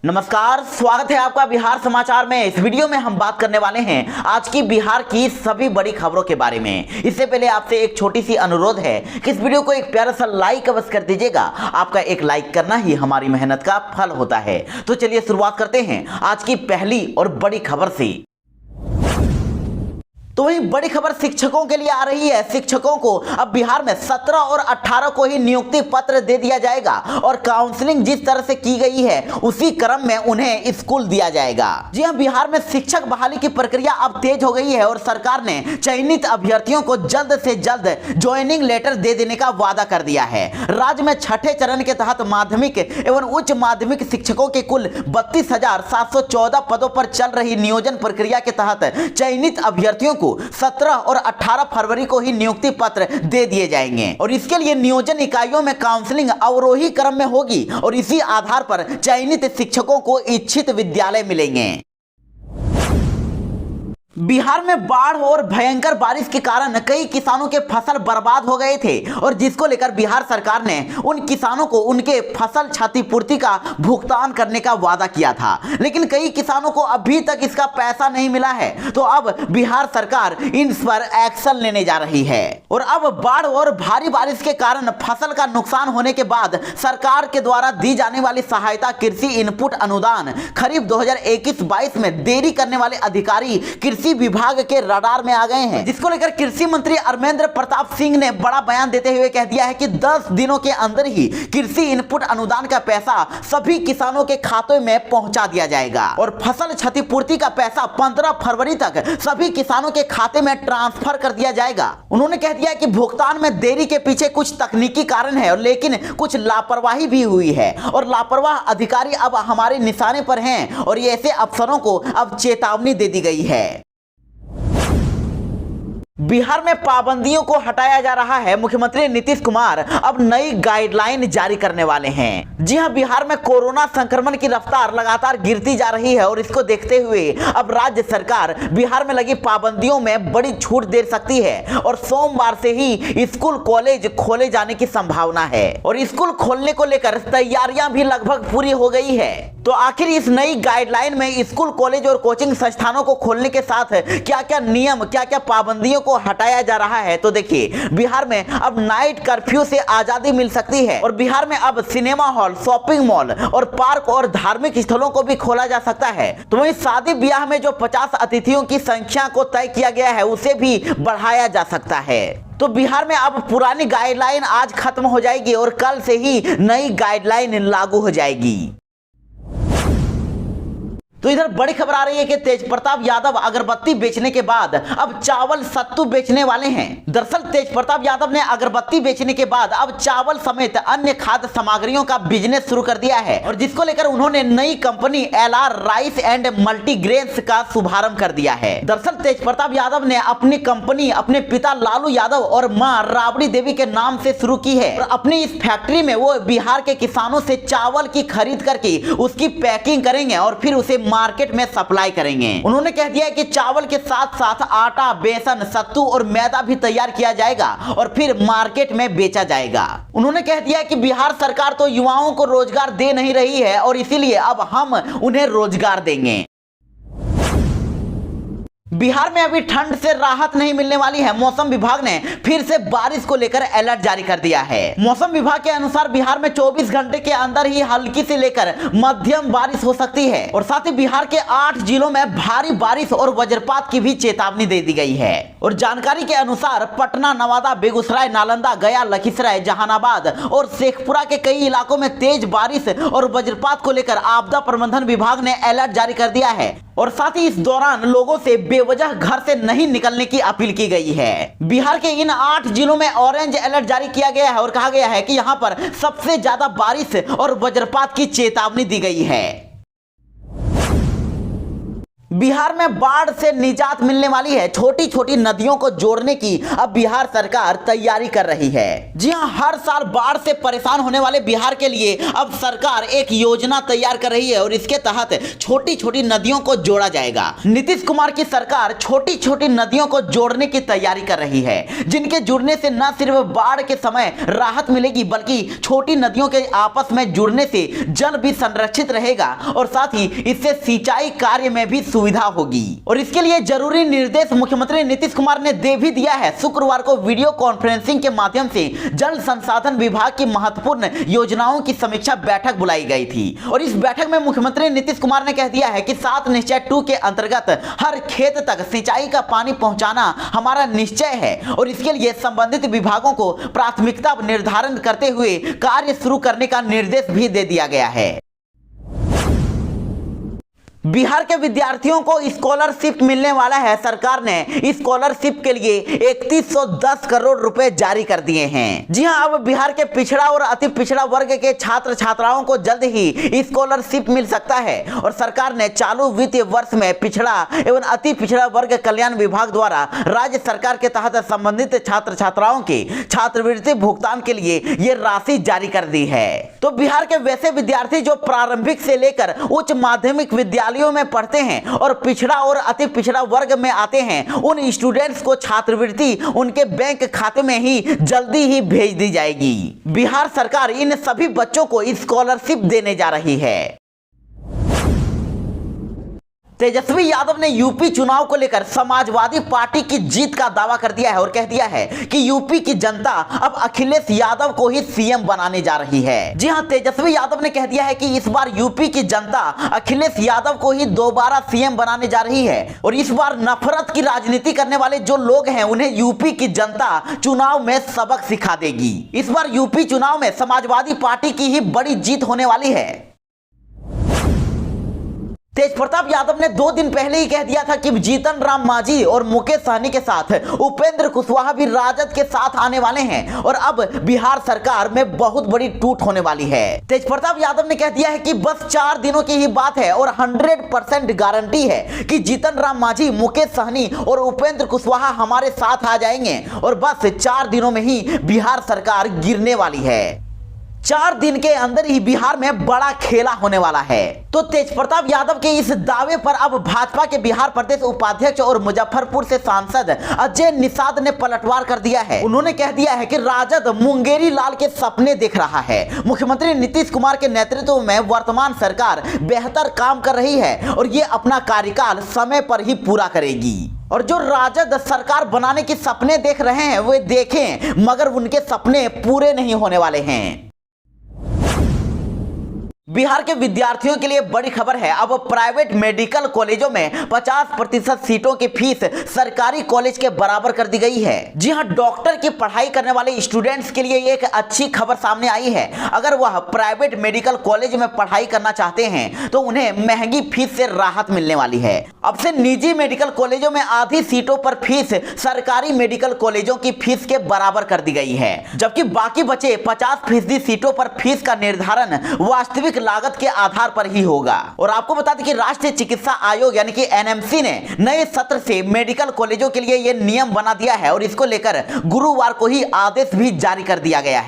नमस्कार, स्वागत है आपका बिहार समाचार में। इस वीडियो में हम बात करने वाले हैं आज की बिहार की सभी बड़ी खबरों के बारे में। इससे पहले आपसे एक छोटी सी अनुरोध है कि इस वीडियो को एक प्यारा सा लाइक अवश्य कर दीजिएगा। आपका एक लाइक करना ही हमारी मेहनत का फल होता है। तो चलिए शुरुआत करते हैं आज की पहली और बड़ी खबर से। तो वही बड़ी खबर शिक्षकों के लिए आ रही है। शिक्षकों को अब बिहार में 17 और 18 को ही नियुक्ति पत्र दे दिया जाएगा और काउंसलिंग जिस तरह से की गई है उसी क्रम में उन्हें स्कूल दिया जाएगा। जी हां, बिहार में शिक्षक बहाली की प्रक्रिया अब तेज हो गई है और सरकार ने चयनित अभ्यर्थियों को जल्द से जल्द ज्वाइनिंग लेटर दे देने का वादा कर दिया है। राज्य में छठे चरण के तहत माध्यमिक एवं उच्च माध्यमिक शिक्षकों के कुल 32,714 पदों पर चल रही नियोजन प्रक्रिया के तहत चयनित अभ्यर्थियों को 17 और 18 फरवरी को ही नियुक्ति पत्र दे दिए जाएंगे और इसके लिए नियोजन इकाइयों में काउंसलिंग अवरोही क्रम में होगी और इसी आधार पर चयनित शिक्षकों को इच्छित विद्यालय मिलेंगे। बिहार में बाढ़ और भयंकर बारिश के कारण कई किसानों के फसल बर्बाद हो गए थे और जिसको लेकर बिहार सरकार ने उन किसानों को उनके फसल क्षतिपूर्ति का भुगतान करने का वादा किया था, लेकिन कई किसानों को अभी तक इसका पैसा नहीं मिला है। तो अब बिहार सरकार इन पर एक्शन लेने जा रही है और अब बाढ़ और भारी बारिश के कारण फसल का नुकसान होने के बाद सरकार के द्वारा दी जाने वाली सहायता कृषि इनपुट अनुदान खरीफ 2021-22 में देरी करने वाले अधिकारी कृषि विभाग के रडार में आ गए हैं, जिसको लेकर कृषि मंत्री अमरेंद्र प्रताप सिंह ने बड़ा बयान देते हुए कह दिया है कि 10 दिनों के अंदर ही कृषि इनपुट अनुदान का पैसा सभी किसानों के खातों में पहुंचा दिया जाएगा और फसल क्षतिपूर्ति का पैसा 15 फरवरी तक सभी किसानों के खाते में ट्रांसफर कर दिया जाएगा। उन्होंने कह दिया कि भुगतान में देरी के पीछे कुछ तकनीकी कारण है लेकिन कुछ लापरवाही भी हुई है और लापरवाह अधिकारी अब हमारे निशाने पर हैं और ऐसे अफसरों को अब चेतावनी दे दी गई है। बिहार में पाबंदियों को हटाया जा रहा है। मुख्यमंत्री नीतीश कुमार अब नई गाइडलाइन जारी करने वाले हैं। जी हां, बिहार में कोरोना संक्रमण की रफ्तार लगातार गिरती जा रही है और इसको देखते हुए अब राज्य सरकार बिहार में लगी पाबंदियों में बड़ी छूट दे सकती है और सोमवार से ही स्कूल कॉलेज खोले जाने की संभावना है और स्कूल खोलने को लेकर तैयारियां भी लगभग पूरी हो गई है। तो आखिर इस नई गाइडलाइन में स्कूल कॉलेज और कोचिंग संस्थानों को खोलने के साथ क्या क्या नियम, क्या क्या पाबंदियों को हटाया जा रहा है, तो देखिए बिहार में अब नाइट कर्फ्यू से आजादी मिल सकती है और बिहार में अब सिनेमा हॉल, शॉपिंग मॉल और पार्क और धार्मिक स्थलों को भी खोला जा सकता है। तो वहीं शादी ब्याह में जो 50 अतिथियों की संख्या को तय किया गया है उसे भी बढ़ाया जा सकता है। तो बिहार में अब पुरानी गाइडलाइन आज खत्म हो जाएगी और कल से ही नई गाइडलाइन लागू हो जाएगी। तो इधर बड़ी खबर आ रही है कि तेज प्रताप यादव अगरबत्ती बेचने के बाद अब चावल सत्तू बेचने वाले हैं। दरअसल तेज प्रताप यादव ने अगरबत्ती बेचने के बाद अब चावल समेत अन्य खाद्य सामग्रियों का बिजनेस शुरू कर दिया है और जिसको लेकर उन्होंने नई company LR rice and multigrains का शुभारंभ कर दिया है। दरअसल तेज प्रताप यादव ने अपनी कंपनी अपने पिता लालू यादव और मां राबड़ी देवी के नाम से शुरू की है और अपनी इस फैक्ट्री में वो बिहार के किसानों से चावल की खरीद करके उसकी पैकिंग करेंगे और फिर उसे मार्केट में सप्लाई करेंगे। उन्होंने कह दिया है कि चावल के साथ साथ आटा, बेसन, सत्तू और मैदा भी तैयार किया जाएगा और फिर मार्केट में बेचा जाएगा। उन्होंने कह दिया कि बिहार सरकार तो युवाओं को रोजगार दे नहीं रही है और इसीलिए अब हम उन्हें रोजगार देंगे। बिहार में अभी ठंड से राहत नहीं मिलने वाली है। मौसम विभाग ने फिर से बारिश को लेकर अलर्ट जारी कर दिया है। मौसम विभाग के अनुसार बिहार में 24 घंटे के अंदर ही हल्की से लेकर मध्यम बारिश हो सकती है और साथ ही बिहार के 8 जिलों में भारी बारिश और वज्रपात की भी चेतावनी दे दी गई है। और जानकारी के अनुसार पटना, नवादा, बेगूसराय, नालंदा, गया, लखीसराय, जहानाबाद और शेखपुरा के कई इलाकों में तेज बारिश और वज्रपात को लेकर आपदा प्रबंधन विभाग ने अलर्ट जारी कर दिया है और साथ ही इस दौरान लोगों से बेवजह घर से नहीं निकलने की अपील की गई है। बिहार के इन 8 जिलों में ऑरेंज अलर्ट जारी किया गया है और कहा गया है कि यहां पर सबसे ज्यादा बारिश और वज्रपात की चेतावनी दी गई है। बिहार में बाढ़ से निजात मिलने वाली है। छोटी छोटी नदियों को जोड़ने की अब बिहार सरकार तैयारी कर रही है। जी हां, हर साल बाढ़ से परेशान होने वाले बिहार के लिए अब सरकार एक योजना तैयार कर रही है और इसके तहत छोटी छोटी नदियों को जोड़ा जाएगा। नीतीश कुमार की सरकार छोटी छोटी नदियों को जोड़ने की तैयारी कर रही है, जिनके जुड़ने से न सिर्फ बाढ़ के समय राहत मिलेगी बल्कि छोटी नदियों के आपस में जुड़ने से जल भी संरक्षित रहेगा और साथ ही इससे सिंचाई कार्य में भी सुविधा होगी। और इसके लिए जरूरी निर्देश मुख्यमंत्री नीतीश कुमार ने दे भी दिया है। शुक्रवार को वीडियो कॉन्फ्रेंसिंग के माध्यम से जल संसाधन विभाग की महत्वपूर्ण योजनाओं की समीक्षा बैठक बुलाई गई थी और इस बैठक में मुख्यमंत्री नीतीश कुमार ने कह दिया है कि 7 निश्चय 2 के अंतर्गत हर खेत तक सिंचाई का पानी पहुंचाना हमारा निश्चय है और इसके लिए संबंधित विभागों को प्राथमिकता निर्धारण करते हुए कार्य शुरू करने का निर्देश भी दे दिया गया है। बिहार के विद्यार्थियों को स्कॉलरशिप मिलने वाला है। सरकार ने स्कॉलरशिप के लिए 3110 करोड़ रुपए जारी कर दिए हैं। जी हां, अब बिहार के पिछड़ा और अति पिछड़ा वर्ग के छात्र छात्राओं को जल्द ही स्कॉलरशिप मिल सकता है और सरकार ने चालू वित्तीय वर्ष में पिछड़ा एवं अति पिछड़ा वर्ग कल्याण विभाग द्वारा राज्य सरकार के तहत संबंधित छात्र छात्राओं के छात्रवृत्ति भुगतान के लिए ये राशि जारी कर दी है। तो बिहार के वैसे विद्यार्थी जो प्रारंभिक से लेकर उच्च माध्यमिक विद्यालयों में पढ़ते हैं और पिछड़ा और अति पिछड़ा वर्ग में आते हैं, उन स्टूडेंट्स को छात्रवृत्ति उनके बैंक खाते में ही जल्दी ही भेज दी जाएगी। बिहार सरकार इन सभी बच्चों को स्कॉलरशिप देने जा रही है। तेजस्वी यादव ने यूपी चुनाव को लेकर समाजवादी पार्टी की जीत का दावा कर दिया है और कह दिया है कि यूपी की जनता अब अखिलेश यादव को ही सीएम बनाने जा रही है। जी हां, तेजस्वी यादव ने कह दिया है कि इस बार यूपी की जनता अखिलेश यादव को ही दोबारा सीएम बनाने जा रही है और इस बार नफरत की राजनीति करने वाले जो लोग हैं उन्हें यूपी की जनता चुनाव में सबक सिखा देगी। इस बार यूपी चुनाव में समाजवादी पार्टी की ही बड़ी जीत होने वाली है। तेज प्रताप यादव ने 2 दिन पहले ही कह दिया था कि जीतन राम मांझी और मुकेश सहनी के साथ उपेंद्र कुशवाहा भी राजद के साथ आने वाले हैं और अब बिहार सरकार में बहुत बड़ी टूट होने वाली है। तेज प्रताप यादव ने कह दिया है कि बस 4 दिनों की ही बात है और 100% गारंटी है कि जीतन राम मांझी, मुकेश सहनी और उपेंद्र कुशवाहा हमारे साथ आ जाएंगे और बस 4 दिनों में ही बिहार सरकार गिरने वाली है। 4 दिन के अंदर ही बिहार में बड़ा खेला होने वाला है। तो तेज प्रताप यादव के इस दावे पर अब भाजपा के बिहार प्रदेश उपाध्यक्ष और मुजफ्फरपुर से सांसद अजय निषाद ने पलटवार कर दिया है। उन्होंने कह दिया है कि राजद मुंगेरी लाल के सपने देख रहा है। मुख्यमंत्री नीतीश कुमार के नेतृत्व में वर्तमान सरकार बेहतर काम कर रही है और ये अपना कार्यकाल समय पर ही पूरा करेगी। और जो राजद सरकार बनाने के सपने देख रहे हैं वे देखें, मगर उनके सपने पूरे नहीं होने वाले हैं। बिहार के विद्यार्थियों के लिए बड़ी खबर है। अब प्राइवेट मेडिकल कॉलेजों में 50% सीटों की फीस सरकारी कॉलेज के बराबर कर दी गई है। जी हां, डॉक्टर की पढ़ाई करने वाले स्टूडेंट्स के लिए एक अच्छी खबर सामने आई है। अगर वह प्राइवेट मेडिकल कॉलेज में पढ़ाई करना चाहते हैं तो उन्हें महंगी फीस से राहत मिलने वाली है। अब से निजी मेडिकल कॉलेजों में आधी सीटों पर फीस सरकारी मेडिकल कॉलेजों की फीस के बराबर कर दी गई है, जबकि बाकी बचे 50% सीटों पर फीस का निर्धारण वास्तविक लागत के आधार पर ही होगा। और आपको बता दें कि राष्ट्रीय चिकित्सा आयोग यानी कि एनएमसी ने नए सत्र से मेडिकल कॉलेजों के लिए यह नियम बना दिया है और इसको लेकर गुरुवार को ही आदेश भी जारी कर दिया गया है।